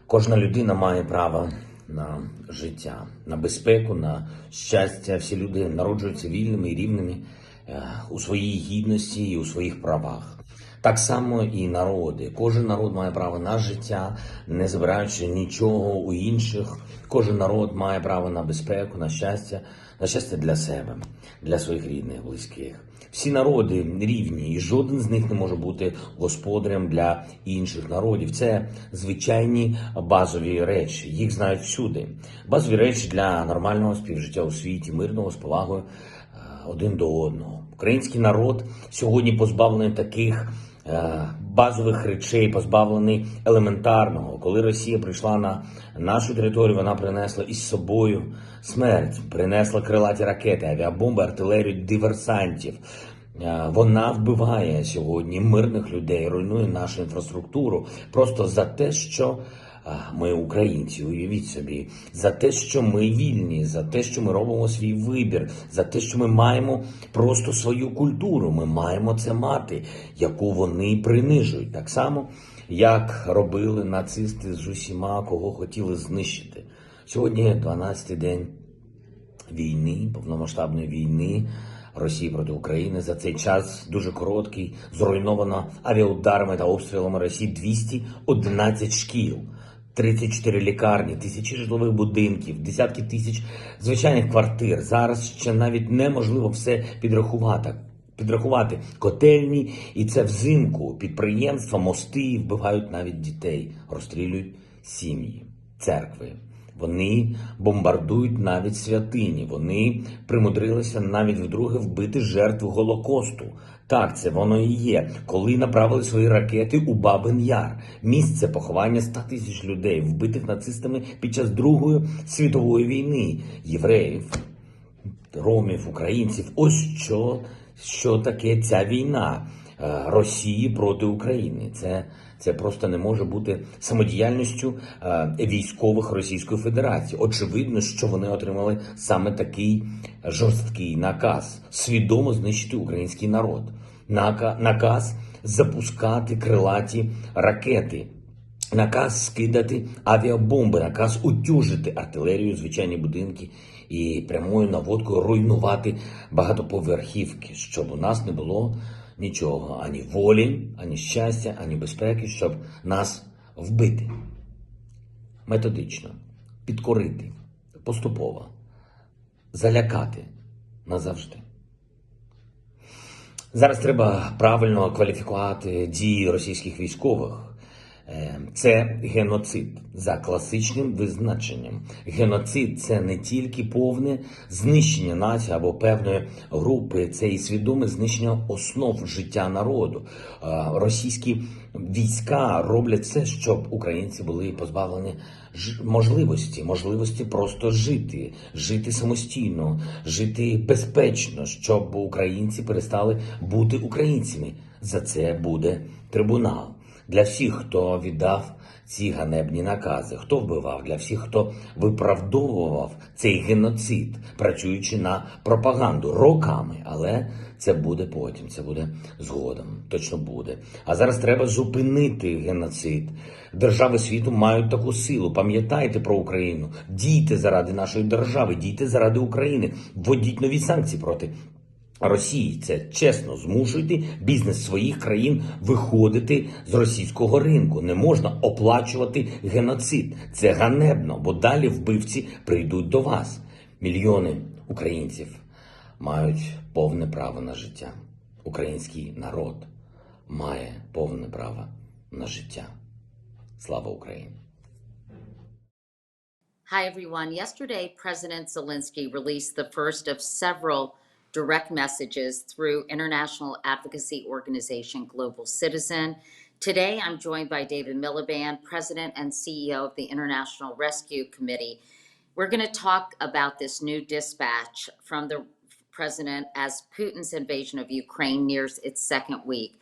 Кожна людина має право на життя, на безпеку, на щастя. Всі люди народжуються вільними і рівними у своїй гідності і у своїх правах. Так само і народи. Кожен народ має право на життя, не забираючи нічого у інших. Кожен народ має право на безпеку, на щастя для себе, для своїх рідних, близьких. Всі народи рівні, і жоден з них не може бути господарем для інших народів. Це звичайні базові речі, їх знають всюди. Базові речі для нормального співжиття у світі, мирного, з повагою один до одного. Український народ сьогодні позбавлений таких базових речей, позбавлений елементарного. Коли Росія прийшла на нашу територію, вона принесла із собою смерть, принесла крилаті ракети, авіабомби, артилерію, диверсантів. Вона вбиває сьогодні мирних людей, руйнує нашу інфраструктуру просто за те, що ми українці, уявіть собі, за те, що ми вільні, за те, що ми робимо свій вибір, за те, що ми маємо просто свою культуру, ми маємо це мати, яку вони принижують. Так само, як робили нацисти з усіма, кого хотіли знищити. Сьогодні 12-й день війни, повномасштабної війни Росії проти України. За цей час дуже короткий, зруйновано авіаударами та обстрілами Росії 211 шкіл. 34 лікарні, тисячі житлових будинків, десятки тисяч звичайних квартир. Зараз ще навіть неможливо все підрахувати. Котельні, і це взимку. Підприємства, мости, вбивають навіть дітей, розстрілюють сім'ї, церкви. Вони бомбардують навіть святині. Вони примудрилися навіть вдруге вбити жертв Голокосту. Так, це воно і є. Коли направили свої ракети у Бабин Яр. Місце поховання 100 тисяч людей, вбитих нацистами під час Другої світової війни. Євреїв, ромів, українців. Ось що таке ця війна Росії проти України. Це просто не може бути самодіяльністю військових Російської Федерації. Очевидно, що вони отримали саме такий жорсткий наказ – свідомо знищити український народ. Наказ запускати крилаті ракети. Наказ скидати авіабомби, наказ утюжити артилерію, звичайні будинки і прямою наводкою руйнувати багатоповерхівки, щоб у нас не було нічого, ані волі, ані щастя, ані безпеки, щоб нас вбити. Методично, підкорити, поступово, залякати назавжди. Зараз треба правильно кваліфікувати дії російських військових. Це геноцид за класичним визначенням. Геноцид – це не тільки повне знищення нації або певної групи, це і свідоме знищення основ життя народу. Російські війська роблять все, щоб українці були позбавлені можливості просто жити самостійно, жити безпечно, щоб українці перестали бути українцями. За це буде трибунал. Для всіх, хто віддав ці ганебні накази, хто вбивав, для всіх, хто виправдовував цей геноцид, працюючи на пропаганду роками. Але це буде потім, це буде згодом, точно буде. А зараз треба зупинити геноцид. Держави світу мають таку силу. Пам'ятайте про Україну. Дійте заради нашої держави, дійте заради України. Вводіть нові санкції проти Росії. Це чесно, змушуйте бізнес своїх країн виходити з російського ринку. Не можна оплачувати геноцид. Це ганебно, бо далі вбивці прийдуть до вас. Мільйони українців мають повне право на життя. Український народ має повне право на життя. Слава Україні! Hi, everyone. Yesterday, President Zelenskyy released the first of several direct messages through international advocacy organization Global Citizen. Today, I'm joined by David Miliband, President and CEO of the International Rescue Committee. We're going to talk about this new dispatch from the president as Putin's invasion of Ukraine nears its second week.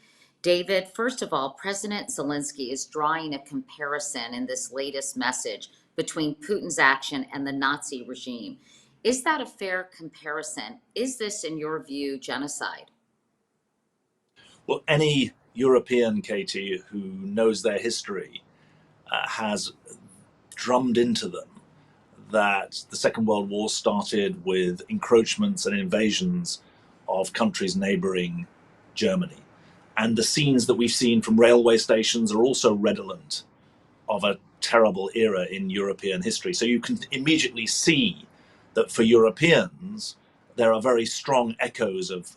David, first of all, President Zelenskyy is drawing a comparison in this latest message between Putin's action and the Nazi regime. Is that a fair comparison? Is this, in your view, genocide? Well, any European, Katie, who knows their history has drummed into them that the Second World War started with encroachments and invasions of countries neighboring Germany. And the scenes that we've seen from railway stations are also redolent of a terrible era in European history. So you can immediately see that for Europeans, there are very strong echoes of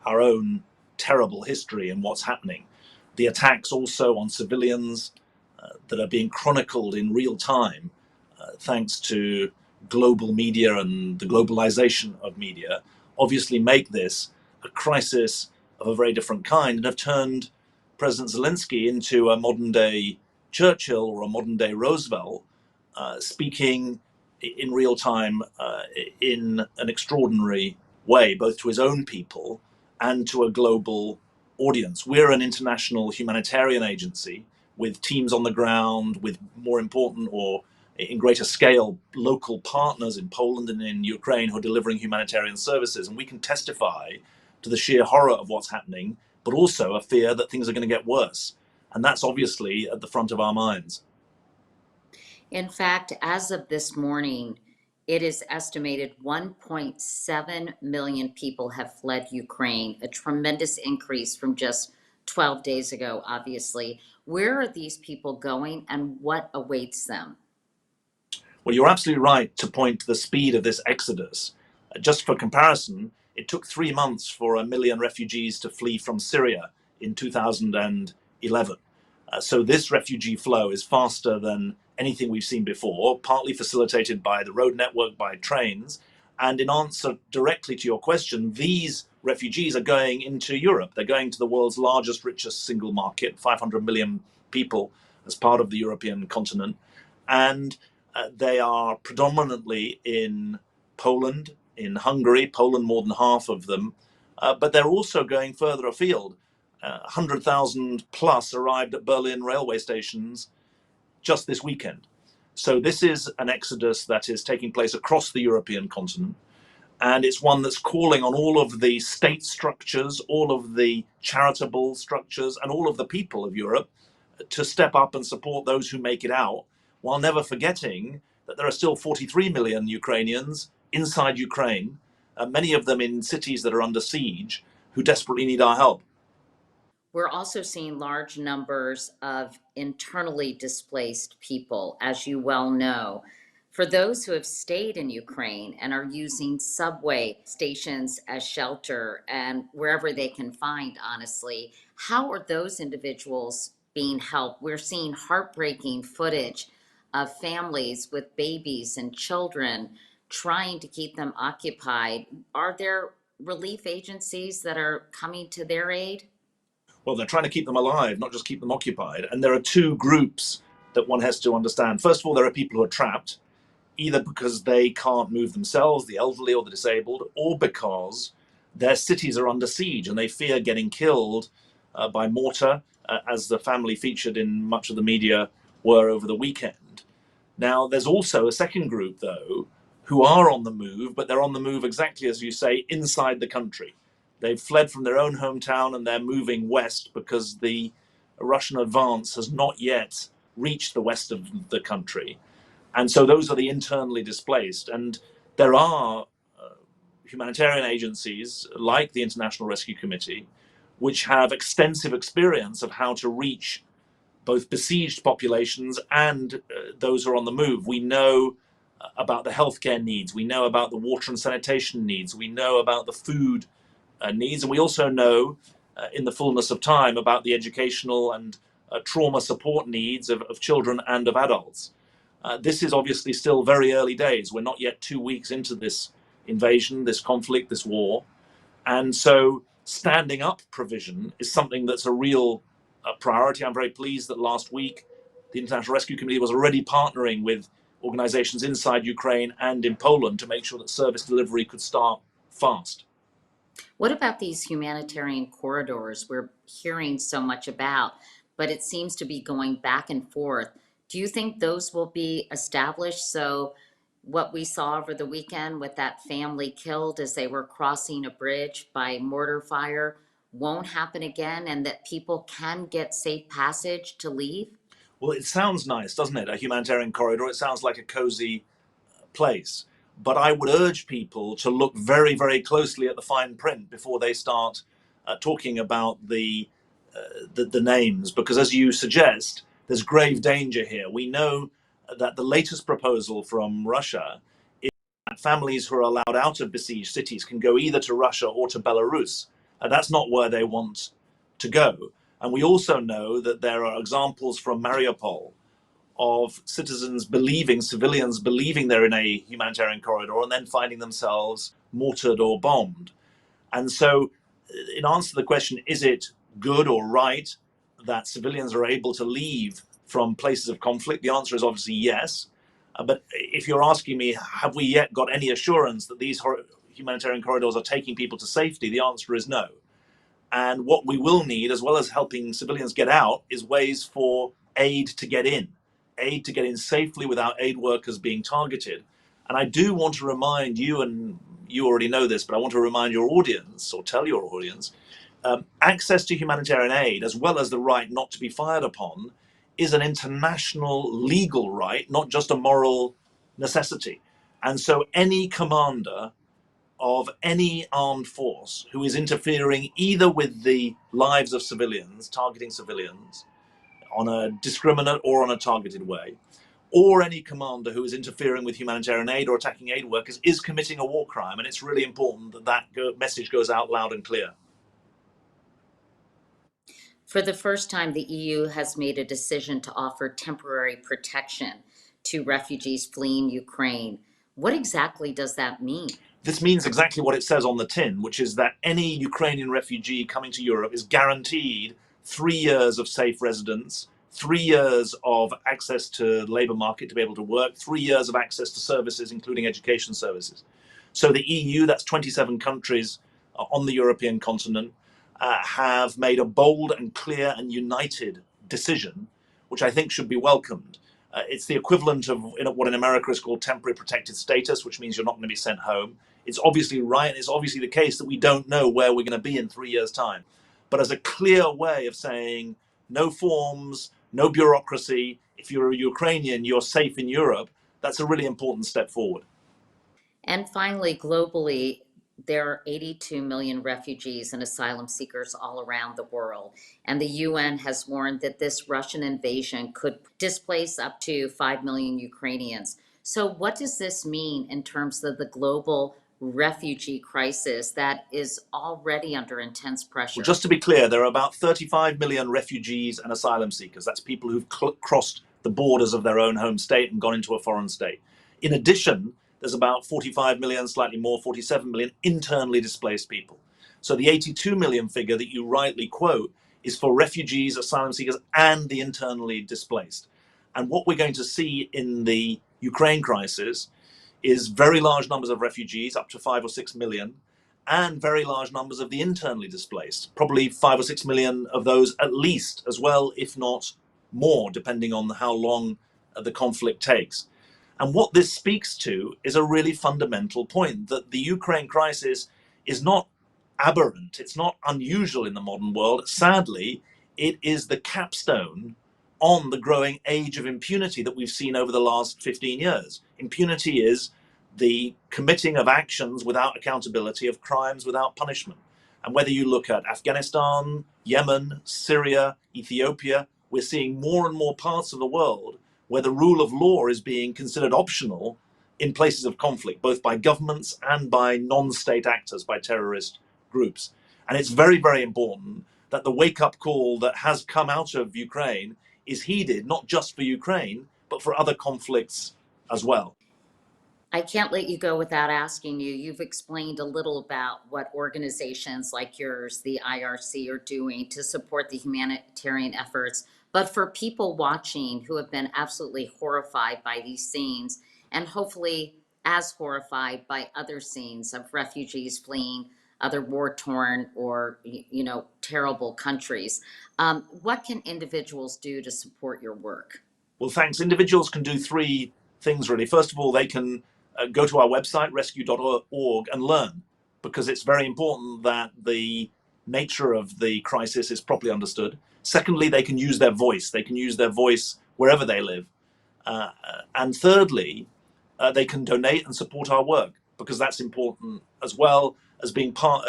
our own terrible history and what's happening. The attacks also on civilians that are being chronicled in real time, thanks to global media and the globalization of media, obviously make this a crisis of a very different kind and have turned President Zelensky into a modern day Churchill or a modern day Roosevelt, speaking in real time in an extraordinary way, both to his own people and to a global audience. We're an international humanitarian agency with teams on the ground, with more important or in greater scale local partners in Poland and in Ukraine who are delivering humanitarian services. And we can testify to the sheer horror of what's happening, but also a fear that things are going to get worse. And that's obviously at the front of our minds. In fact, as of this morning, it is estimated 1.7 million people have fled Ukraine, a tremendous increase from just 12 days ago, obviously. Where are these people going and what awaits them? Well, you're absolutely right to point to the speed of this exodus. Just for comparison, it took 3 months for 1 million refugees to flee from Syria in 2011. So this refugee flow is faster than anything we've seen before, partly facilitated by the road network, by trains. And in answer directly to your question, these refugees are going into Europe. They're going to the world's largest, richest single market, 500 million people as part of the European continent. And they are predominantly in Poland, in Hungary, Poland more than half of them, but they're also going further afield. 100,000 plus arrived at Berlin railway stations just this weekend. So this is an exodus that is taking place across the European continent. And it's one that's calling on all of the state structures, all of the charitable structures, and all of the people of Europe to step up and support those who make it out, while never forgetting that there are still 43 million Ukrainians inside Ukraine, many of them in cities that are under siege, who desperately need our help. We're also seeing large numbers of internally displaced people, as you well know. For those who have stayed in Ukraine and are using subway stations as shelter and wherever they can find, honestly, how are those individuals being helped? We're seeing heartbreaking footage of families with babies and children trying to keep them occupied. Are there relief agencies that are coming to their aid? Well, they're trying to keep them alive, not just keep them occupied. And there are two groups that one has to understand. First of all, there are people who are trapped, either because they can't move themselves, the elderly or the disabled, or because their cities are under siege and they fear getting killed by mortar, as the family featured in much of the media were over the weekend. Now, there's also a second group, though, who are on the move, but they're on the move exactly as you say, inside the country. They've fled from their own hometown and they're moving west because the Russian advance has not yet reached the west of the country. And so those are the internally displaced. And there are humanitarian agencies like the International Rescue Committee, which have extensive experience of how to reach both besieged populations and those who are on the move. We know about the healthcare needs, we know about the water and sanitation needs, we know about the food needs, and we also know in the fullness of time about the educational and trauma support needs of children and of adults. This is obviously still very early days. We're not yet 2 weeks into this invasion, this conflict, this war. And so standing up provision is something that's a real priority. I'm very pleased that last week the International Rescue Committee was already partnering with organizations inside Ukraine and in Poland to make sure that service delivery could start fast. What about these humanitarian corridors we're hearing so much about, but it seems to be going back and forth? Do you think those will be established so what we saw over the weekend with that family killed as they were crossing a bridge by mortar fire won't happen again and that people can get safe passage to leave? Well, it sounds nice, doesn't it? A humanitarian corridor. It sounds like a cozy place. But I would urge people to look very, very closely at the fine print before they start talking about the names, because as you suggest, there's grave danger here. We know that the latest proposal from Russia is that families who are allowed out of besieged cities can go either to Russia or to Belarus. That's not where they want to go. And we also know that there are examples from Mariupol of citizens believing, civilians believing they're in a humanitarian corridor and then finding themselves mortared or bombed. And so, in answer to the question, is it good or right that civilians are able to leave from places of conflict? The answer is obviously yes. But if you're asking me, have we yet got any assurance that these humanitarian corridors are taking people to safety? The answer is no. And what we will need, as well as helping civilians get out, is ways for aid to get in safely without aid workers being targeted. And I do want to remind you, and you already know this, but I want to remind your audience, or tell your audience, access to humanitarian aid, as well as the right not to be fired upon, is an international legal right, not just a moral necessity. And so any commander of any armed force who is interfering either with the lives of civilians, targeting civilians on a discriminate or on a targeted way, or any commander who is interfering with humanitarian aid or attacking aid workers is committing a war crime. And it's really important that that message goes out loud and clear. For the first time, the EU has made a decision to offer temporary protection to refugees fleeing Ukraine. What exactly does that mean? This means exactly what it says on the tin, which is that any Ukrainian refugee coming to Europe is guaranteed 3 years of safe residence, 3 years of access to the labour market to be able to work, 3 years of access to services, including education services. So the EU, that's 27 countries on the European continent, have made a bold and clear and united decision, which I think should be welcomed. It's the equivalent of what in America is called temporary protected status, which means you're not going to be sent home. It's obviously right, and it's obviously the case that we don't know where we're going to be in 3 years' time. But as a clear way of saying no forms, no bureaucracy, if you're a Ukrainian, you're safe in Europe, that's a really important step forward. And finally, globally, there are 82 million refugees and asylum seekers all around the world. And the UN has warned that this Russian invasion could displace up to 5 million Ukrainians. So, what does this mean in terms of the global refugee crisis that is already under intense pressure? Well, just to be clear, there are about 35 million refugees and asylum seekers. That's people who've crossed the borders of their own home state and gone into a foreign state. In addition, there's about 45 million, slightly more, 47 million internally displaced people. So the 82 million figure that you rightly quote is for refugees, asylum seekers, and the internally displaced. And what we're going to see in the Ukraine crisis is very large numbers of refugees, up to 5 or 6 million, and very large numbers of the internally displaced, probably 5 or 6 million of those at least as well, if not more, depending on how long the conflict takes. And what this speaks to is a really fundamental point, that the Ukraine crisis is not aberrant, it's not unusual in the modern world. Sadly, it is the capstone on the growing age of impunity that we've seen over the last 15 years. Impunity is the committing of actions without accountability, of crimes without punishment. And whether you look at Afghanistan, Yemen, Syria, Ethiopia, we're seeing more and more parts of the world where the rule of law is being considered optional in places of conflict, both by governments and by non-state actors, by terrorist groups. And it's very, very important that the wake-up call that has come out of Ukraine is heeded, not just for Ukraine, but for other conflicts as well. I can't let you go without asking you. You've explained a little about what organizations like yours, the IRC, are doing to support the humanitarian efforts. But for people watching who have been absolutely horrified by these scenes, and hopefully as horrified by other scenes of refugees fleeing other war-torn or terrible countries, what can individuals do to support your work? Well, thanks. Individuals can do 3 things, really. First of all, they can go to our website, rescue.org, and learn, because it's very important that the nature of the crisis is properly understood. Secondly, they can use their voice. They can use their voice wherever they live. And thirdly, they can donate and support our work, because that's important as well as being part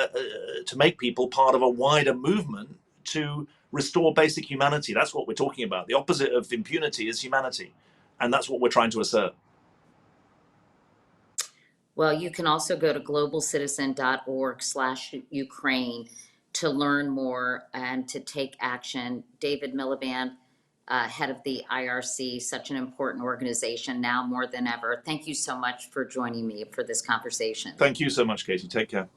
to make people part of a wider movement to restore basic humanity. That's what we're talking about. The opposite of impunity is humanity, and that's what we're trying to assert. Well, you can also go to globalcitizen.org/Ukraine to learn more and to take action. David Miliband, head of the IRC, such an important organization now more than ever. Thank you so much for joining me for this conversation. Thank you so much, Katie. Take care.